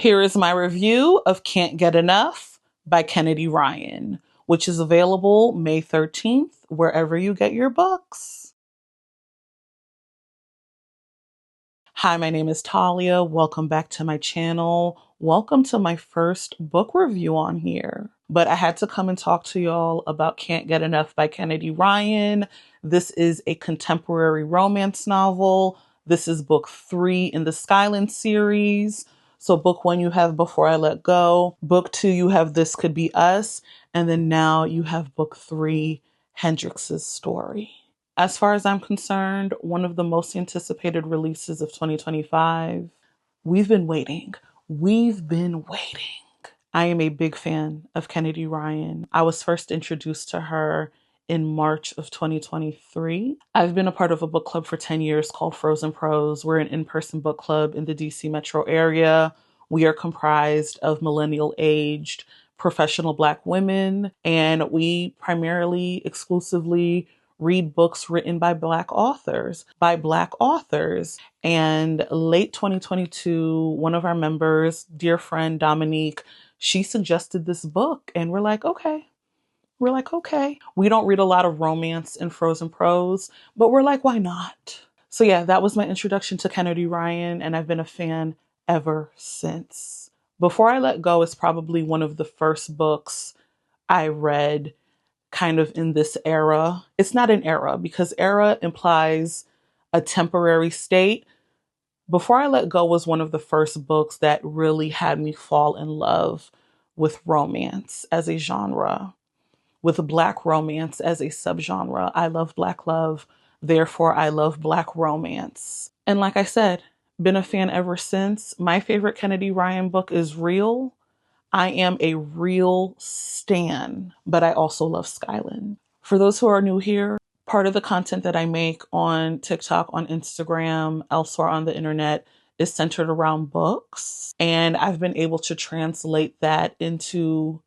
Here is my review of Can't Get Enough by Kennedy Ryan, which is available May 13th, wherever you get your books. Hi, my name is Talia. Welcome back to my channel. Welcome to my first book review on here. But I had to come and talk to y'all about Can't Get Enough by Kennedy Ryan. This is a contemporary romance novel. This is book 3 in the Skyland series. So book 1, you have Before I Let Go. Book 2, you have This Could Be Us. And then now you have book 3, Hendrix's story. As far as I'm concerned, one of the most anticipated releases of 2025. We've been waiting. We've been waiting. I am a big fan of Kennedy Ryan. I was first introduced to her in March of 2023. I've been a part of a book club for 10 years called Frozen Prose. We're an in-person book club in the DC metro area. We are comprised of millennial-aged professional Black women, and we primarily, exclusively read books written by Black authors. And late 2022, one of our members, dear friend Dominique, she suggested this book, and we're like, okay. We don't read a lot of romance in Frozen Prose, but we're like, why not? So yeah, that was my introduction to Kennedy Ryan, and I've been a fan ever since. Before I Let Go is probably one of the first books I read kind of in this era. It's not an era because era implies a temporary state. Before I Let Go was one of the first books that really had me fall in love with romance as a genre, with Black romance as a subgenre. I love Black love, therefore I love Black romance. And like I said, been a fan ever since. My favorite Kennedy Ryan book is Real. I am a real stan, but I also love Skyland. For those who are new here, part of the content that I make on TikTok, on Instagram, elsewhere on the internet is centered around books. And I've been able to translate that into,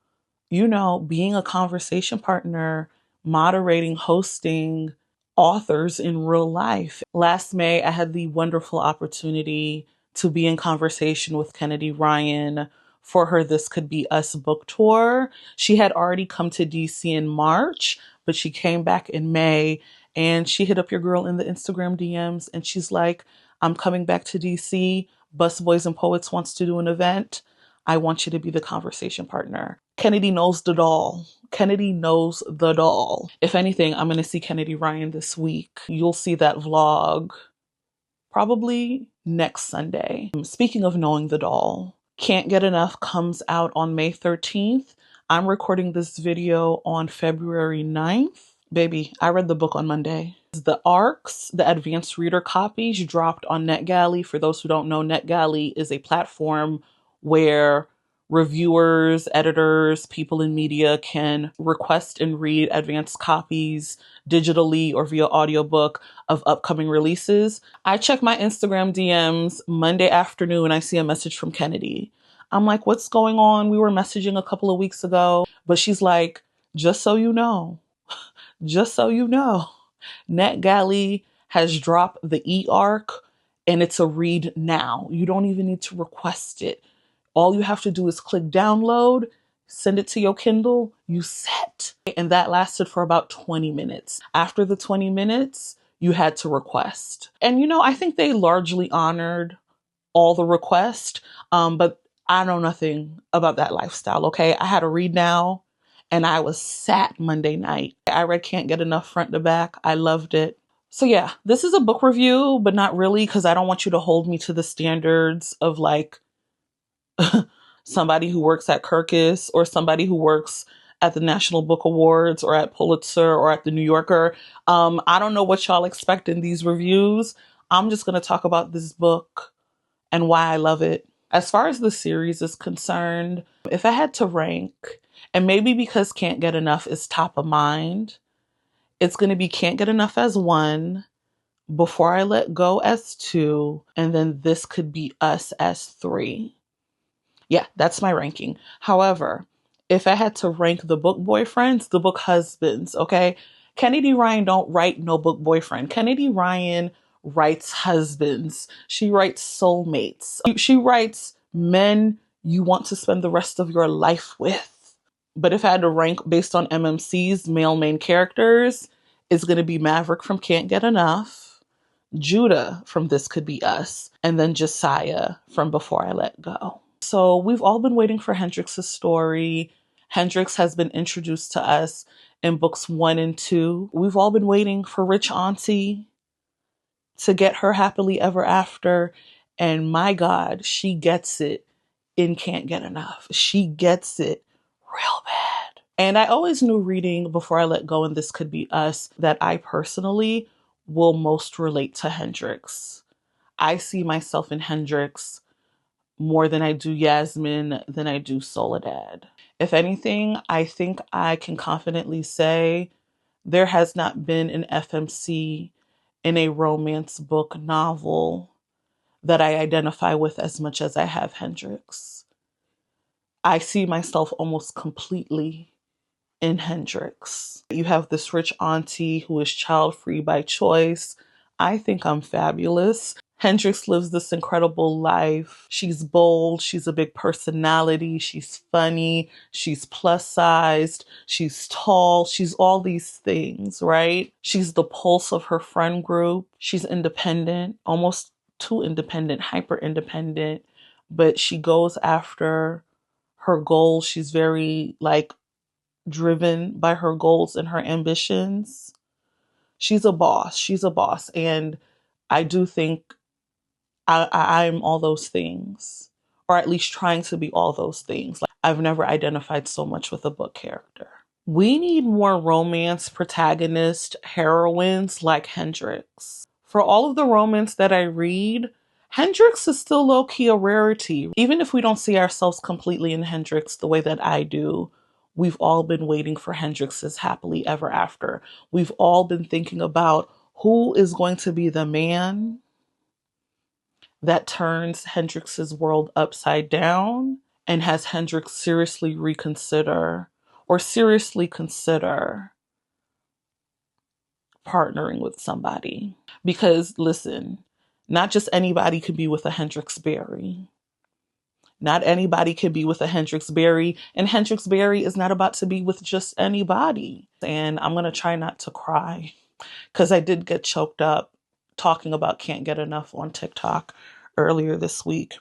you know, being a conversation partner, moderating, hosting authors in real life. Last May, I had the wonderful opportunity to be in conversation with Kennedy Ryan for her This Could Be Us book tour. She had already come to DC in March, but she came back in May, and she hit up your girl in the Instagram DMs, and she's like, I'm coming back to DC. Bus Boys and Poets wants to do an event. I want you to be the conversation partner. Kennedy knows the doll. Kennedy knows the doll. If anything, I'm going to see Kennedy Ryan this week. You'll see that vlog probably next Sunday. Speaking of knowing the doll, Can't Get Enough comes out on May 13th. I'm recording this video on February 9th. Baby, I read the book on Monday. The ARCs, the advanced reader copies, dropped on NetGalley. For those who don't know, NetGalley is a platform where reviewers, editors, people in media can request and read advanced copies digitally or via audiobook of upcoming releases. I check my Instagram DMs Monday afternoon. I see a message from Kennedy. I'm like, what's going on? We were messaging a couple of weeks ago, but she's like, just so you know, NetGalley has dropped the e-arc and it's a read now. You don't even need to request it. All you have to do is click download, send it to your Kindle, you set. And that lasted for about 20 minutes. After the 20 minutes, you had to request. And you know, I think they largely honored all the requests, but I know nothing about that lifestyle, okay? I had to read now, and I was sat Monday night. I read Can't Get Enough front to back. I loved it. So yeah, this is a book review, but not really, because I don't want you to hold me to the standards of like somebody who works at Kirkus or somebody who works at the National Book Awards or at Pulitzer or at the New Yorker. I don't know what y'all expect in these reviews. I'm just going to talk about this book and why I love it. As far as the series is concerned, if I had to rank, and maybe because Can't Get Enough is top of mind, it's going to be Can't Get Enough as 1, Before I Let Go as 2, and then This Could Be Us as 3. Yeah, that's my ranking. However, if I had to rank the book boyfriends, the book husbands, okay? Kennedy Ryan don't write no book boyfriend. Kennedy Ryan writes husbands. She writes soulmates. She writes men you want to spend the rest of your life with. But if I had to rank based on MMC's male main characters, it's going to be Maverick from Can't Get Enough, Judah from This Could Be Us, and then Josiah from Before I Let Go. So we've all been waiting for Hendrix's story. Hendrix has been introduced to us in books 1 and 2. We've all been waiting for Rich Auntie to get her happily ever after. And my God, she gets it in Can't Get Enough. She gets it real bad. And I always knew reading Before I Let Go and This Could Be Us that I personally will most relate to Hendrix. I see myself in Hendrix more than I do Yasmin, than I do Soledad. If anything, I think I can confidently say there has not been an FMC in a romance book novel that I identify with as much as I have Hendrix. I see myself almost completely in Hendrix. You have this rich auntie who is child-free by choice. I think I'm fabulous. Hendrix lives this incredible life. She's bold. She's a big personality. She's funny. She's plus-sized. She's tall. She's all these things, right? She's the pulse of her friend group. She's independent, almost too independent, hyper independent, but she goes after her goals. She's very driven by her goals and her ambitions. She's a boss. She's a boss. And I do think I'm all those things, or at least trying to be all those things. Like, I've never identified so much with a book character. We need more romance protagonist heroines like Hendrix. For all of the romance that I read, Hendrix is still low-key a rarity. Even if we don't see ourselves completely in Hendrix the way that I do, we've all been waiting for Hendrix's happily ever after. We've all been thinking about who is going to be the man that turns Hendrix's world upside down and has Hendrix seriously reconsider or seriously consider partnering with somebody. Because listen, not just anybody could be with a Hendrix Berry. Not anybody could be with a Hendrix Berry, and Hendrix Berry is not about to be with just anybody. And I'm going to try not to cry because I did get choked up talking about Can't Get Enough on TikTok earlier this week.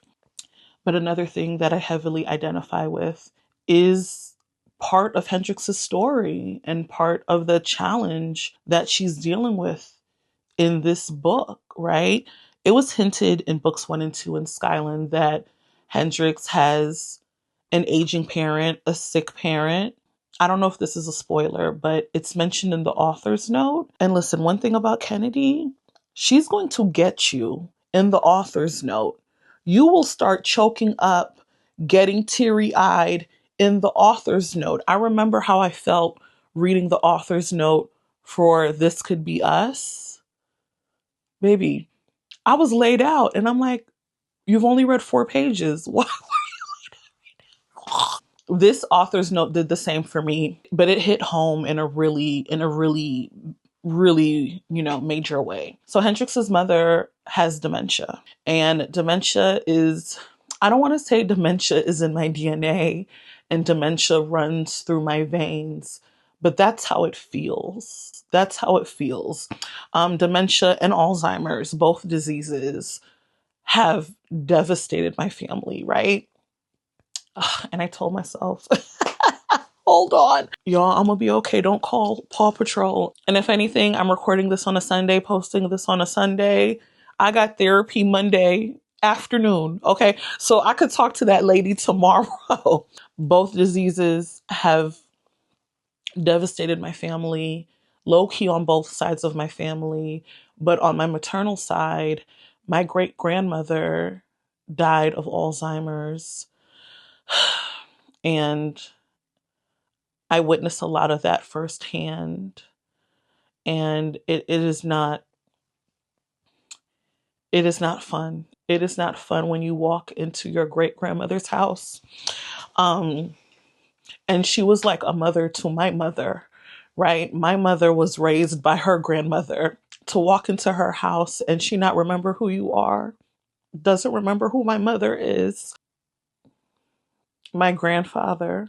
But another thing that I heavily identify with is part of Hendrix's story and part of the challenge that she's dealing with in this book, right? It was hinted in books 1 and 2 in Skyland that Hendrix has an aging parent, a sick parent. I don't know if this is a spoiler, but it's mentioned in the author's note. And listen, one thing about Kennedy, she's going to get you in the author's note. You will start choking up, getting teary-eyed in the author's note. I remember how I felt reading the author's note for This Could Be Us. Baby, I was laid out and I'm like, you've only read 4 pages. Why? This author's note did the same for me, but it hit home in a really, major way. So Hendrix's mother has dementia, and dementia is, I don't want to say dementia is in my DNA and dementia runs through my veins, but that's how it feels. That's how it feels. Dementia and Alzheimer's, both diseases, have devastated my family, right? And I told myself, hold on. Y'all, I'm gonna be okay. Don't call Paw Patrol. And if anything, I'm recording this on a Sunday, posting this on a Sunday. I got therapy Monday afternoon, okay? So I could talk to that lady tomorrow. Both diseases have devastated my family, low-key on both sides of my family. But on my maternal side, my great-grandmother died of Alzheimer's. And I witnessed a lot of that firsthand. And it is not fun. It is not fun when you walk into your great grandmother's house. And she was like a mother to my mother, right? My mother was raised by her grandmother. To walk into her house and she not remember who you are, doesn't remember who my mother is. My grandfather,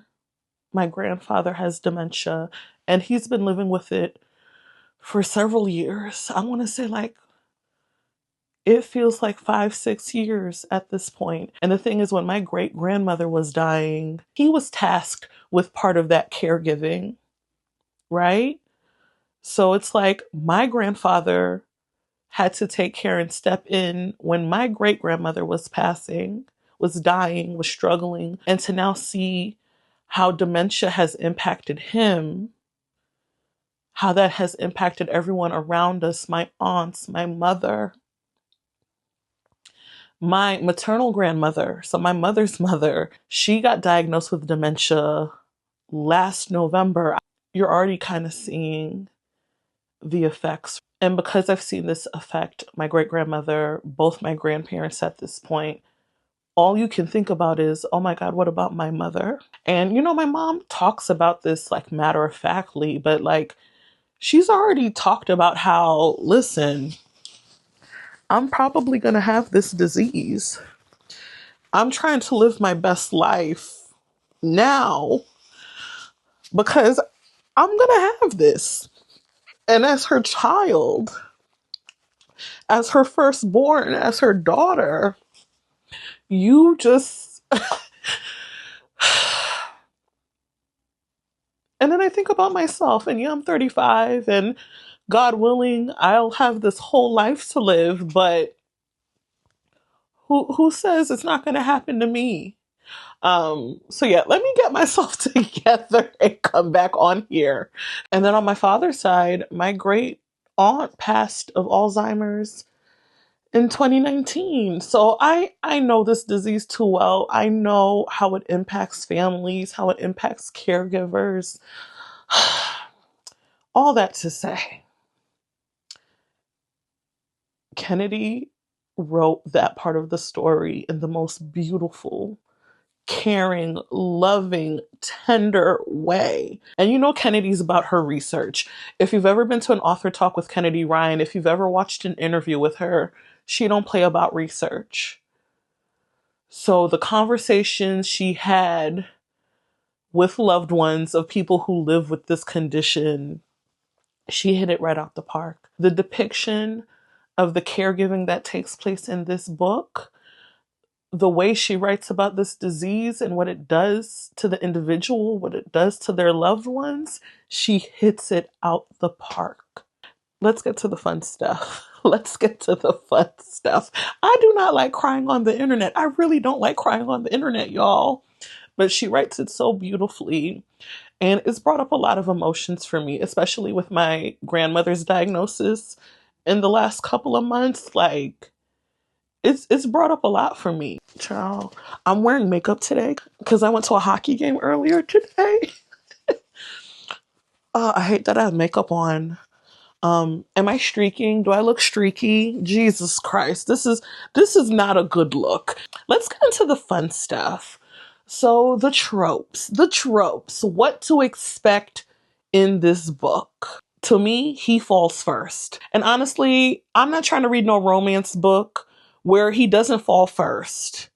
my grandfather has dementia, and he's been living with it for several years. I want to say like it feels like 5, 6 years at this point. And the thing is, when my great grandmother was dying, he was tasked with part of that caregiving, right? So it's like my grandfather had to take care and step in when my great grandmother was passing, was dying, was struggling. And to now see how dementia has impacted him, how that has impacted everyone around us, my aunts, my mother, my maternal grandmother, so my mother's mother, she got diagnosed with dementia last November. You're already kind of seeing the effects. And because I've seen this affect my great grandmother, both my grandparents at this point, all you can think about is, oh my God, what about my mother? And you know, my mom talks about this like matter of factly, but like she's already talked about how, listen, I'm probably going to have this disease. I'm trying to live my best life now because I'm going to have this. And as her child, as her firstborn, as her daughter, you just. And then I think about myself, and yeah, I'm 35, and God willing, I'll have this whole life to live, but who says it's not going to happen to me? So yeah, let me get myself together and come back on here. And then on my father's side, my great aunt passed of Alzheimer's in 2019. So I know this disease too well. I know how it impacts families, how it impacts caregivers. All that to say, Kennedy wrote that part of the story in the most beautiful, caring, loving, tender way. And you know, Kennedy's about her research. If you've ever been to an author talk with Kennedy Ryan, if you've ever watched an interview with her, she don't play about research. So the conversations she had with loved ones of people who live with this condition, she hit it right out the park. The depiction of the caregiving that takes place in this book, the way she writes about this disease and what it does to the individual, what it does to their loved ones, she hits it out the park. Let's get to the fun stuff. Let's get to the fun stuff. I do not like crying on the internet. I really don't like crying on the internet, y'all. But she writes it so beautifully. And it's brought up a lot of emotions for me, especially with my grandmother's diagnosis in the last couple of months. Like, it's brought up a lot for me. Child, I'm wearing makeup today because I went to a hockey game earlier today. I hate that I have makeup on. Am I streaking? Do I look streaky? Jesus Christ, this is not a good look. Let's get into the fun stuff. So the tropes, what to expect in this book. To me, he falls first. And honestly, I'm not trying to read no romance book where he doesn't fall first.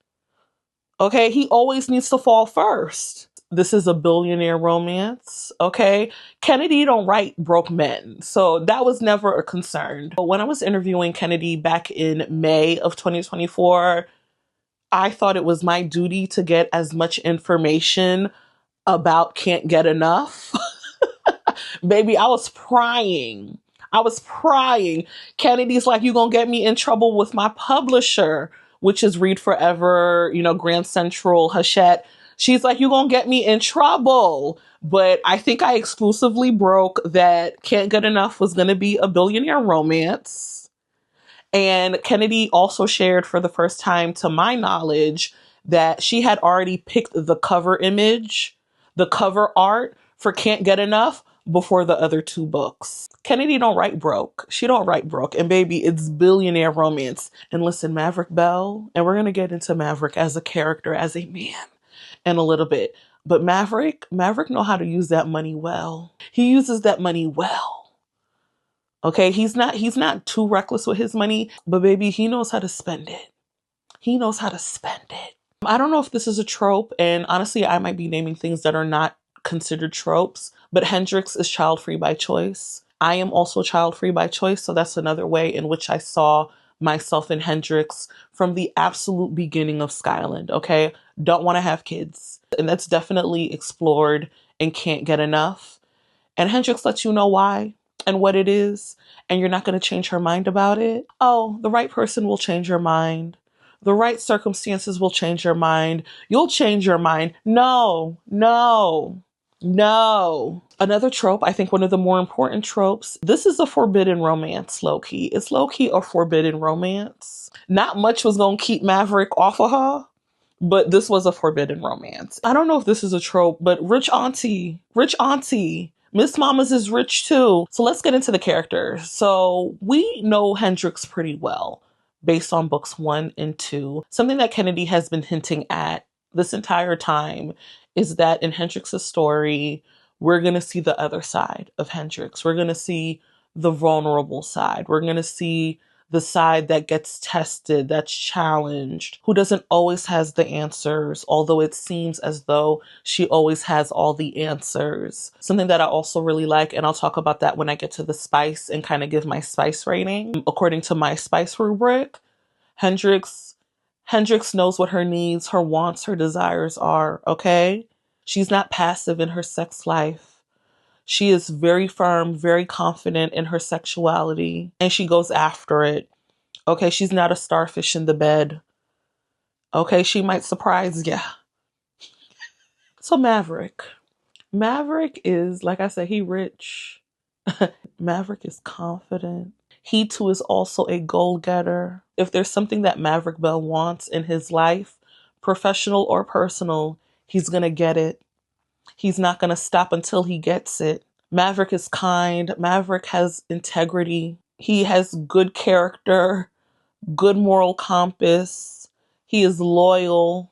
Okay, he always needs to fall first. This is a billionaire romance, okay? Kennedy don't write broke men, so that was never a concern. But when I was interviewing Kennedy back in May of 2024, I thought it was my duty to get as much information about Can't Get Enough. Baby, I was prying. Kennedy's like, you gonna get me in trouble with my publisher, which is Read Forever, you know, Grand Central, Hachette. She's like, you gonna get me in trouble. But I think I exclusively broke that Can't Get Enough was gonna be a billionaire romance. And Kennedy also shared for the first time, to my knowledge, that she had already picked the cover image, the cover art for Can't Get Enough before the other two books. Kennedy don't write broke. She don't write broke. And baby, it's billionaire romance. And listen, Maverick Bell, and we're going to get into Maverick as a character, as a man in a little bit. But Maverick know how to use that money well. He uses that money well. Okay, he's not too reckless with his money, but baby, he knows how to spend it. He knows how to spend it. I don't know if this is a trope, and honestly, I might be naming things that are not considered tropes, but Hendrix is child-free by choice. I am also child-free by choice, so that's another way in which I saw myself in Hendrix from the absolute beginning of Skyland, okay? Don't want to have kids. And that's definitely explored and can't get enough. And Hendrix lets you know why and what it is, and you're not going to change her mind about it. Oh, the right person will change your mind. The right circumstances will change your mind. You'll change your mind. No, no, no. Another trope, I think one of the more important tropes, this is a forbidden romance, low-key. It's low-key a forbidden romance. Not much was going to keep Maverick off of her, but this was a forbidden romance. I don't know if this is a trope, but rich auntie. Miss Mamas is rich too. So let's get into the characters. So we know Hendrix pretty well based on books 1 and 2. Something that Kennedy has been hinting at this entire time is that in Hendrix's story, we're going to see the other side of Hendrix. We're going to see the vulnerable side. We're going to see the side that gets tested, that's challenged, who doesn't always has the answers, although it seems as though she always has all the answers. Something that I also really like, and I'll talk about that when I get to the spice and kind of give my spice rating. According to my spice rubric, Hendrix knows what her needs, her wants, her desires are, okay? She's not passive in her sex life. She is very firm, very confident in her sexuality, and she goes after it. Okay, she's not a starfish in the bed. Okay, she might surprise ya. So Maverick. Maverick is, like I said, he rich. Maverick is confident. He too is also a goal-getter. If there's something that Maverick Bell wants in his life, professional or personal, he's gonna get it. He's not gonna stop until he gets it. Maverick is kind. Maverick has integrity. He has good character, good moral compass. He is loyal.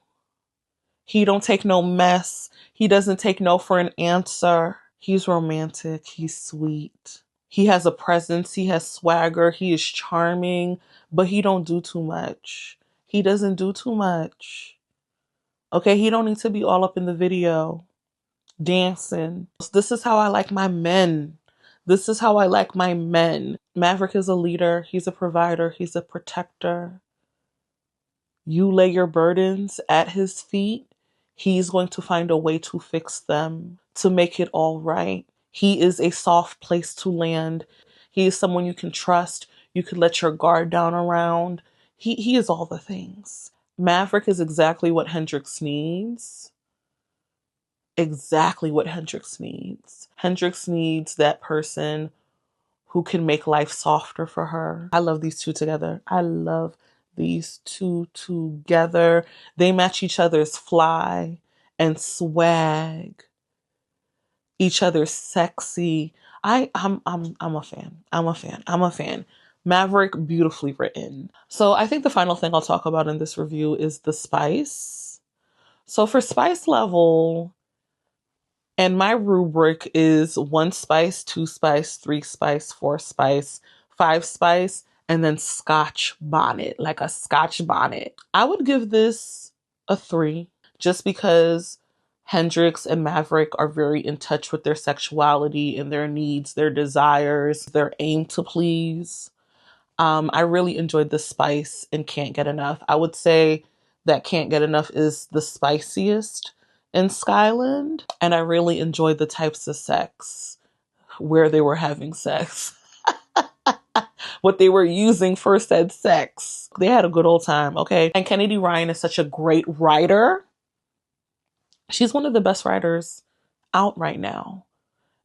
He don't take no mess. He doesn't take no for an answer. He's romantic. He's sweet. He has a presence. He has swagger. He is charming, but he don't do too much. He doesn't do too much. Okay, he don't need to be all up in the video dancing. This is how I like my men. This is how I like my men. Maverick is a leader. He's a provider. He's a protector. You lay your burdens at his feet. He's going to find a way to fix them, to make it all right. He is a soft place to land. He is someone you can trust. You can let your guard down around. He is all the things. Maverick is exactly what Hendrix needs. Exactly what Hendrix needs. Hendrix needs that person who can make life softer for her. I love these two together. I love these two together. They match each other's fly and swag. Each other's sexy. I'm a fan. I'm a fan. Maverick, beautifully written. So I think the final thing I'll talk about in this review is the spice. So for spice level, and my rubric is 1 spice, 2 spice, 3 spice, 4 spice, 5 spice, and then Scotch bonnet, like a Scotch bonnet. I would give this a 3 just because Hendrix and Maverick are very in touch with their sexuality and their needs, their desires, their aim to please. I really enjoyed the spice and Can't Get Enough. I would say that Can't Get Enough is the spiciest in Skyland. And I really enjoyed the types of sex where they were having sex. What they were using for said sex. They had a good old time, okay? And Kennedy Ryan is such a great writer. She's one of the best writers out right now.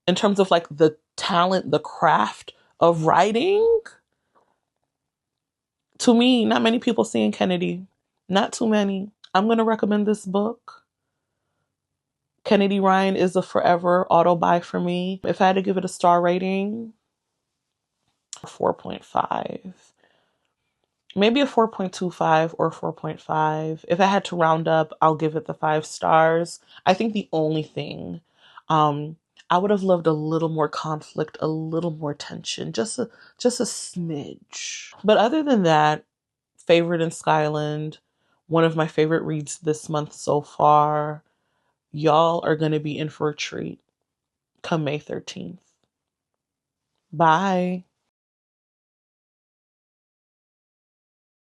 In terms of like the talent, the craft of writing. To me, not many people seeing Kennedy. Not too many. I'm going to recommend this book. Kennedy Ryan is a forever auto buy for me. If I had to give it a star rating, 4.5. Maybe a 4.25 or 4.5. If I had to round up, I'll give it the 5 stars. I think the only thing, I would have loved a little more conflict, a little more tension, just a smidge. But other than that, favorite in Skyland, One of my favorite reads this month so far. Y'all are going to be in for a treat come May 13th. Bye.